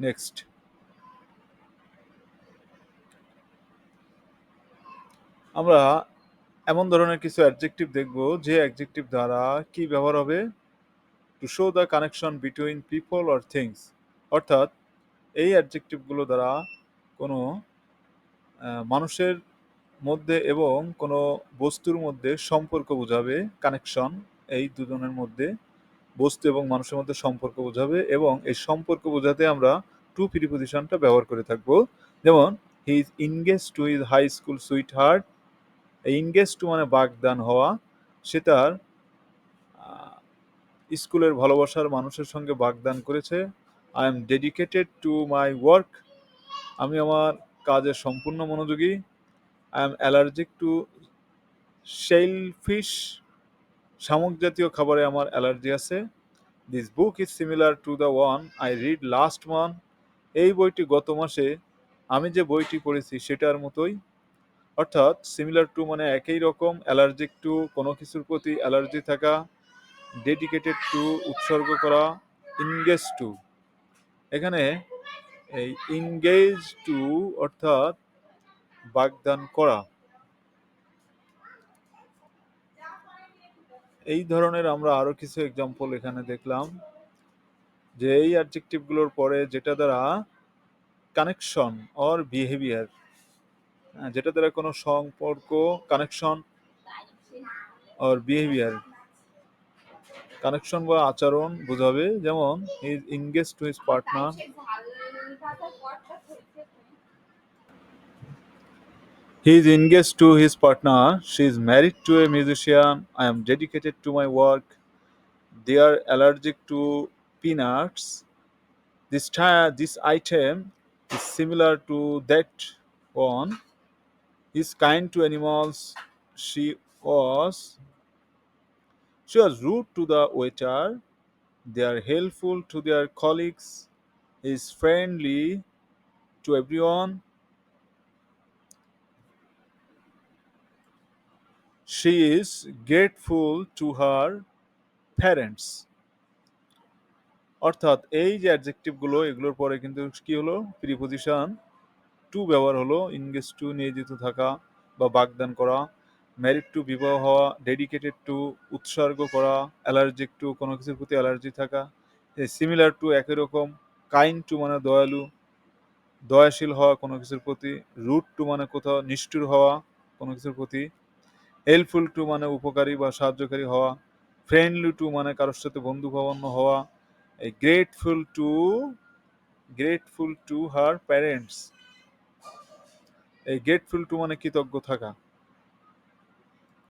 Next, আমরা এমন ধরনের কিছু অ্যাডজেক্টিভ দেখব যে অ্যাডজেক্টিভ দ্বারা কি ব্যবহার হবে, to show the connection between people or things. অর্থাৎ এই অ্যাডজেক্টিভগুলো দ্বারা কোনো মানুষের মধ্যে এবং কোনো বস্তুর মধ্যে সম্পর্ক বোঝাবে, কানেকশন, এই দুজনের মধ্যে বস্তু এবং মানুষের মধ্যে সম্পর্ক বোঝাবে, এবং এই সম্পর্ক বোঝাতে আমরা টু প্রিপোজিশনটা ব্যবহার করে থাকবো। যেমন he is engage to his high school sweetheart. Engage to মানে বাগদান হওয়া, সে তার স্কুলের ভালোবাসার মানুষের সঙ্গে বাগদান করেছে। I am dedicated to my work, আমি আমার কাজে সম্পূর্ণ মনোযোগী। I am allergic to shellfish, শামুক জাতীয় খাবারে আমার অ্যালার্জি আছে। This book is similar to the one I read last month, এই বইটি গত মাসে আমি যে বইটি পড়েছি সেটার মতোই। অর্থাৎ সিমিলার টু মানে একই রকম, অ্যালার্জিক টু কোনো কিছুর প্রতি অ্যালার্জি থাকা, ডেডিকেটেড টু উৎসর্গ করা, ইনগেজ টু, এখানে এই ইনগেজ টু অর্থাৎ বাগদান করা। এই ধরনের আমরা আরো কিছু এক্সাম্পল এখানে দেখলাম যে এই অ্যাডজেক্টিভগুলোর পরে যেটা দ্বারা কানেকশন অর বিহেভিয়ার, যেটা দ্বারা কোনো সম্পর্ক, কানেকশন অর বিহেভিয়ার, কানেকশন বা আচরণ বোঝাবে। যেমন he is engage to his partner, he is engage to his partner, she is married to a musician, I am dedicated to my work, they are allergic to peanuts, this item is similar to that one, is kind to animals, she was she was rude to the waiter, they are helpful to their colleagues, is friendly to everyone, she is grateful to her parents। অর্থাৎ এই যে অ্যাডজেক্টিভগুলো, এগুলোর পরে কিন্তু কি হলো, preposition two ব্যবহার হলো। ইনগেজ টু নিয়োজিত থাকা বা বাগদান করা, ম্যারিড টু বিবাহ হওয়া, ডেডিকেটেড টু উৎসর্গ করা, অ্যালার্জিক টু কোনো কিছুর প্রতি অ্যালার্জি থাকা, সিমিলার টু একই রকম, কাইন্ড টু মানে দয়ালু, দয়াশীল হওয়া কোনো কিছুর প্রতি, রুট টু মানে কোথাও নিষ্ঠুর হওয়া কোনো কিছুর প্রতি, হেল্পফুল টু মানে উপকারী বা সাহায্যকারী হওয়া, ফ্রেন্ডলি টু মানে কারোর সাথে বন্ধুভাবাপন্ন হওয়া, এই গ্রেটফুল টু হার প্যারেন্টস, এই গ্রেটফুল টু মানে কৃতজ্ঞ থাকা।